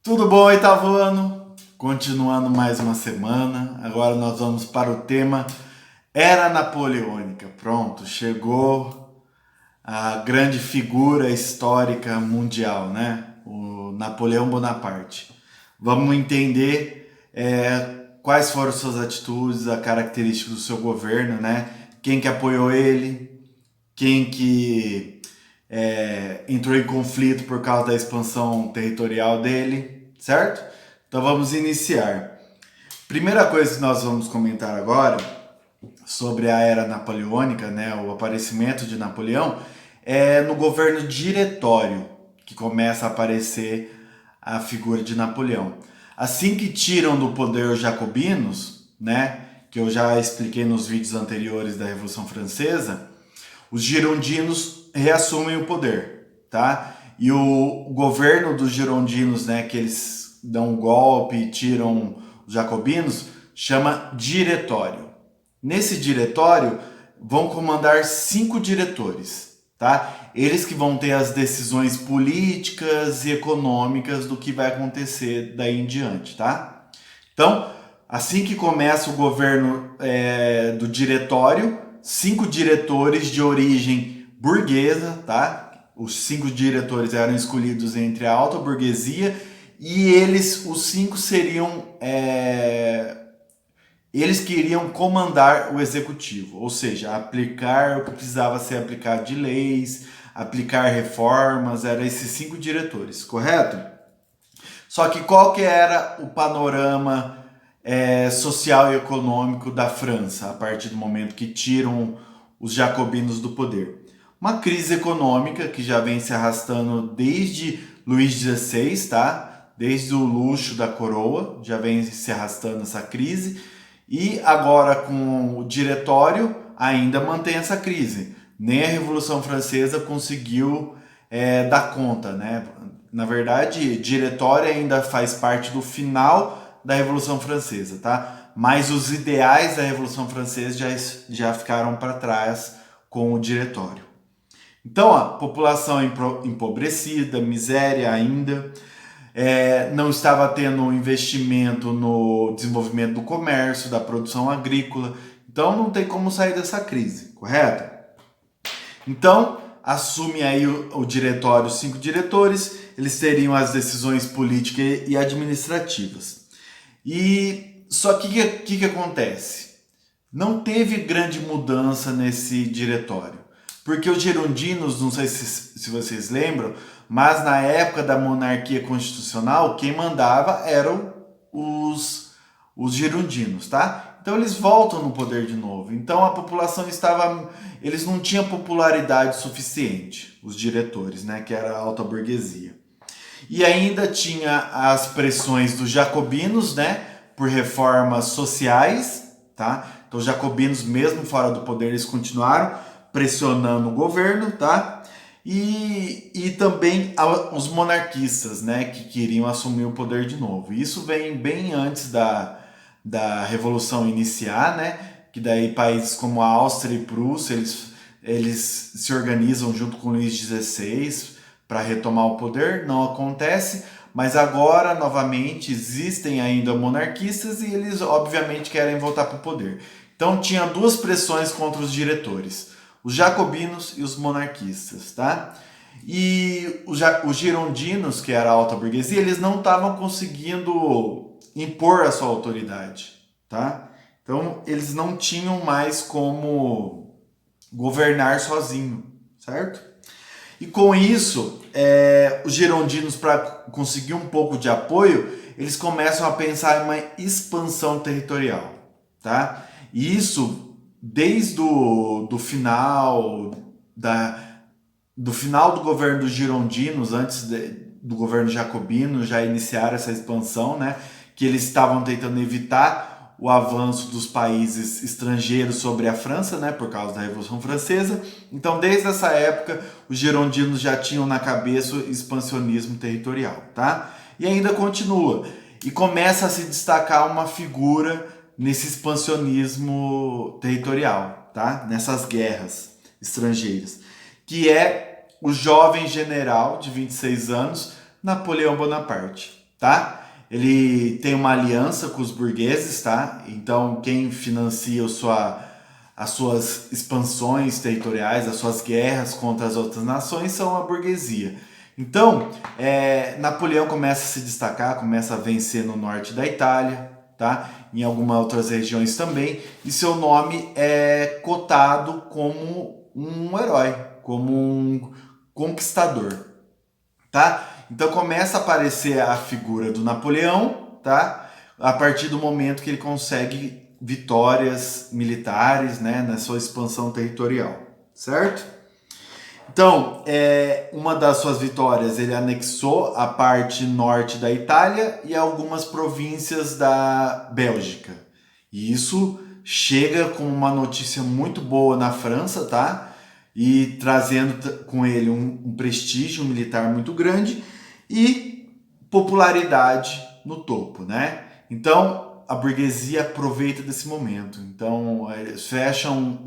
Tudo bom, oitavo ano? Continuando mais uma semana. Agora nós vamos para o tema Era Napoleônica. Pronto, chegou a grande figura histórica mundial, né? O Napoleão Bonaparte. Vamos entender quais foram suas atitudes, a característica do seu governo, né? Quem que apoiou ele, quem que entrou em conflito por causa da expansão territorial dele, certo? Então vamos iniciar. Primeira coisa que nós vamos comentar agora sobre a era napoleônica, né, o aparecimento de Napoleão, é no governo diretório que começa a aparecer a figura de Napoleão. Assim que tiram do poder os jacobinos, né, que eu já expliquei nos vídeos anteriores da Revolução Francesa, os girondinos reassumem o poder, tá? E o governo dos girondinos, né, que eles dão um golpe e tiram os jacobinos, chama diretório. Nesse diretório vão comandar 5 diretores, tá? Eles que vão ter as decisões políticas e econômicas do que vai acontecer daí em diante, tá? Então, assim que começa o governo do diretório, 5 diretores de origem burguesa, tá? Os 5 diretores eram escolhidos entre a alta burguesia e os 5 seriam eles queriam comandar o executivo, ou seja, aplicar o que precisava ser aplicado de leis, aplicar reformas, eram esses 5 diretores, correto? Só que qual que era o panorama social e econômico da França a partir do momento que tiram os jacobinos do poder? Uma crise econômica que já vem se arrastando desde Luís XVI, tá? Desde o luxo da coroa, já vem se arrastando essa crise. E agora com o diretório ainda mantém essa crise. Nem a Revolução Francesa conseguiu dar conta, né? Na verdade, diretório ainda faz parte do final da Revolução Francesa, tá? Mas os ideais da Revolução Francesa já ficaram para trás com o diretório. Então, a população empobrecida, miséria ainda, não estava tendo investimento no desenvolvimento do comércio, da produção agrícola. Então, não tem como sair dessa crise, correto? Então, assume aí o diretório 5 diretores, eles teriam as decisões políticas e administrativas. E só que o que acontece? Não teve grande mudança nesse diretório, porque os girondinos, não sei se vocês lembram, mas na época da monarquia constitucional, quem mandava eram os girondinos, tá? Então eles voltam no poder de novo. Então a população eles não tinham popularidade suficiente, os diretores, né, que era a alta burguesia. E ainda tinha as pressões dos jacobinos, né, por reformas sociais, tá? Então os jacobinos, mesmo fora do poder, eles continuaram pressionando o governo, tá? E também os monarquistas, né, que queriam assumir o poder de novo. Isso vem bem antes da Revolução iniciar, né? Que daí países como a Áustria e Prússia, eles se organizam junto com Luís XVI para retomar o poder. Não acontece, mas agora, novamente, existem ainda monarquistas e eles, obviamente, querem voltar para o poder. Então, tinha duas pressões contra os diretores, os jacobinos e os monarquistas, tá? E os girondinos, que era a alta burguesia, eles não estavam conseguindo impor a sua autoridade, tá? Então, eles não tinham mais como governar sozinho, certo? E com isso, os girondinos, para conseguir um pouco de apoio, eles começam a pensar em uma expansão territorial, tá? E isso desde do final do final do governo dos girondinos, do governo jacobino, já iniciaram essa expansão, né? Que eles estavam tentando evitar o avanço dos países estrangeiros sobre a França, né, por causa da Revolução Francesa. Então, desde essa época, os girondinos já tinham na cabeça o expansionismo territorial, tá? E ainda continua. E começa a se destacar uma figura nesse expansionismo territorial, tá? Nessas guerras estrangeiras, que é o jovem general de 26 anos, Napoleão Bonaparte. tá? Ele tem uma aliança com os burgueses, tá? Então quem financia as suas expansões territoriais, as suas guerras contra as outras nações são a burguesia. Então, Napoleão começa a se destacar, começa a vencer no norte da Itália, tá? Em algumas outras regiões também, e seu nome é cotado como um herói, como um conquistador, tá? Então começa a aparecer a figura do Napoleão, tá? A partir do momento que ele consegue vitórias militares, né, na sua expansão territorial, certo? Então, uma das suas vitórias, ele anexou a parte norte da Itália e algumas províncias da Bélgica. E isso chega como uma notícia muito boa na França, tá? E trazendo com ele um prestígio militar muito grande e popularidade no topo, né? Então, a burguesia aproveita desse momento. Então, eles fecham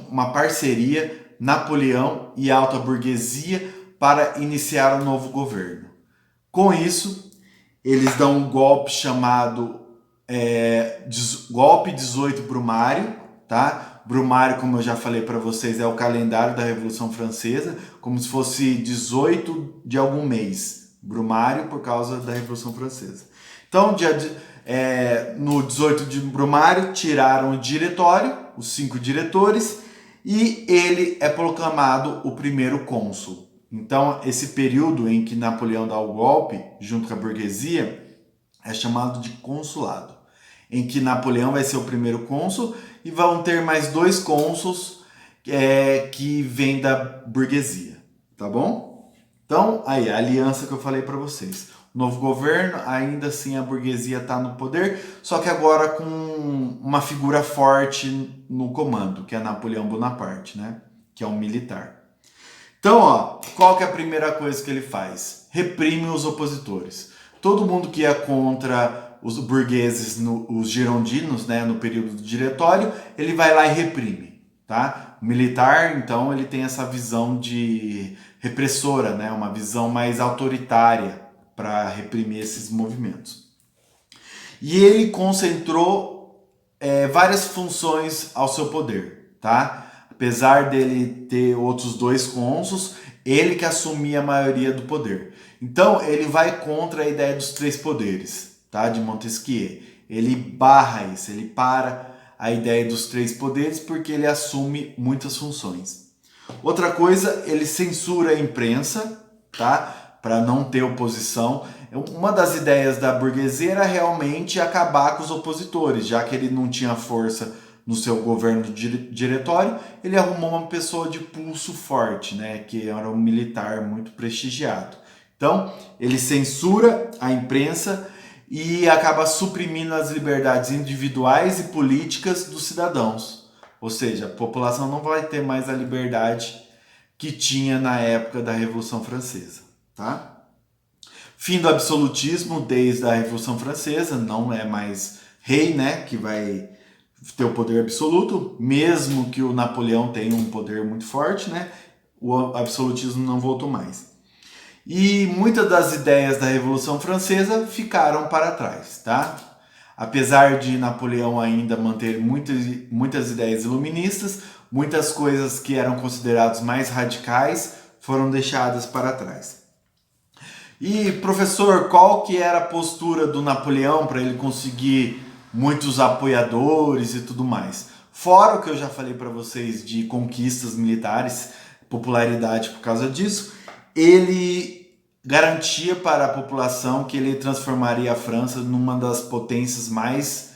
uma parceria, Napoleão e a alta burguesia, para iniciar um novo governo. Com isso, eles dão um golpe chamado Golpe 18 Brumário, tá? Brumário, como eu já falei para vocês, é o calendário da Revolução Francesa, como se fosse 18 de algum mês. Brumário por causa da Revolução Francesa. Então, no 18 de Brumário, tiraram o diretório, os 5 diretores, e ele é proclamado o primeiro cônsul. Então, esse período em que Napoleão dá o golpe, junto com a burguesia, é chamado de consulado, em que Napoleão vai ser o primeiro cônsul e vão ter mais 2 cônsuls que vêm da burguesia, tá bom? Então, aí, a aliança que eu falei para vocês. Novo governo, ainda assim a burguesia está no poder, só que agora com uma figura forte no comando, que é Napoleão Bonaparte, né? Que é um militar. Então, ó, qual que é a primeira coisa que ele faz? Reprime os opositores. Todo mundo que ia contra os burgueses, os girondinos, né, no período do diretório, ele vai lá e reprime, tá? O militar, então, ele tem essa visão de repressora, né? Uma visão mais autoritária para reprimir esses movimentos. E ele concentrou várias funções ao seu poder, tá? Apesar dele ter outros 2 cônsuls, ele que assumia a maioria do poder. Então ele vai contra a ideia dos 3 poderes, tá? De Montesquieu. Ele barra isso, ele para a ideia dos 3 poderes porque ele assume muitas funções. Outra coisa, ele censura a imprensa, tá? Para não ter oposição. Uma das ideias da burguesia era realmente acabar com os opositores, já que ele não tinha força no seu governo diretório, ele arrumou uma pessoa de pulso forte, né, que era um militar muito prestigiado. Então, ele censura a imprensa e acaba suprimindo as liberdades individuais e políticas dos cidadãos. Ou seja, a população não vai ter mais a liberdade que tinha na época da Revolução Francesa. Tá? Fim do absolutismo desde a Revolução Francesa, não é mais rei, né, que vai ter o poder absoluto, mesmo que o Napoleão tenha um poder muito forte, né, o absolutismo não voltou mais. E muitas das ideias da Revolução Francesa ficaram para trás, tá? Apesar de Napoleão ainda manter muitas ideias iluministas, muitas coisas que eram consideradas mais radicais foram deixadas para trás. E, professor, qual que era a postura do Napoleão para ele conseguir muitos apoiadores e tudo mais? Fora o que eu já falei para vocês de conquistas militares, popularidade por causa disso, ele garantia para a população que ele transformaria a França numa das potências mais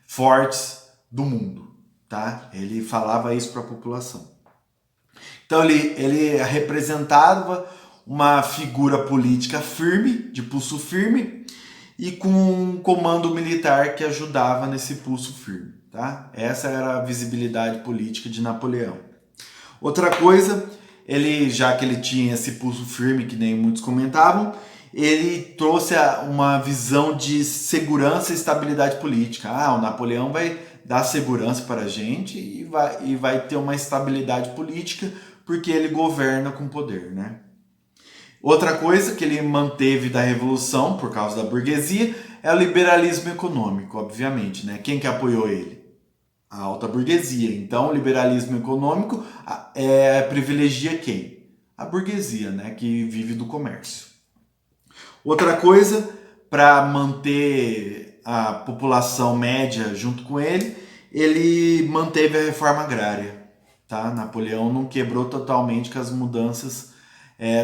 fortes do mundo, tá? Ele falava isso para a população. Então ele representava uma figura política firme, de pulso firme, e com um comando militar que ajudava nesse pulso firme, tá? Essa era a visibilidade política de Napoleão. Outra coisa, já que ele tinha esse pulso firme, que nem muitos comentavam, ele trouxe uma visão de segurança e estabilidade política. O Napoleão vai dar segurança para a gente e vai ter uma estabilidade política porque ele governa com poder, né? Outra coisa que ele manteve da Revolução, por causa da burguesia, é o liberalismo econômico, obviamente, né? Quem que apoiou ele? A alta burguesia. Então, o liberalismo econômico privilegia quem? A burguesia, né? Que vive do comércio. Outra coisa, para manter a população média junto com ele manteve a reforma agrária. Tá? Napoleão não quebrou totalmente com as mudanças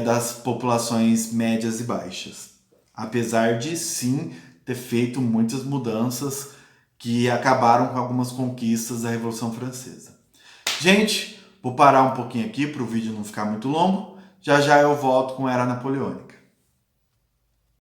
das populações médias e baixas. Apesar de, sim, ter feito muitas mudanças que acabaram com algumas conquistas da Revolução Francesa. Gente, vou parar um pouquinho aqui para o vídeo não ficar muito longo. Já já eu volto com a Era Napoleônica.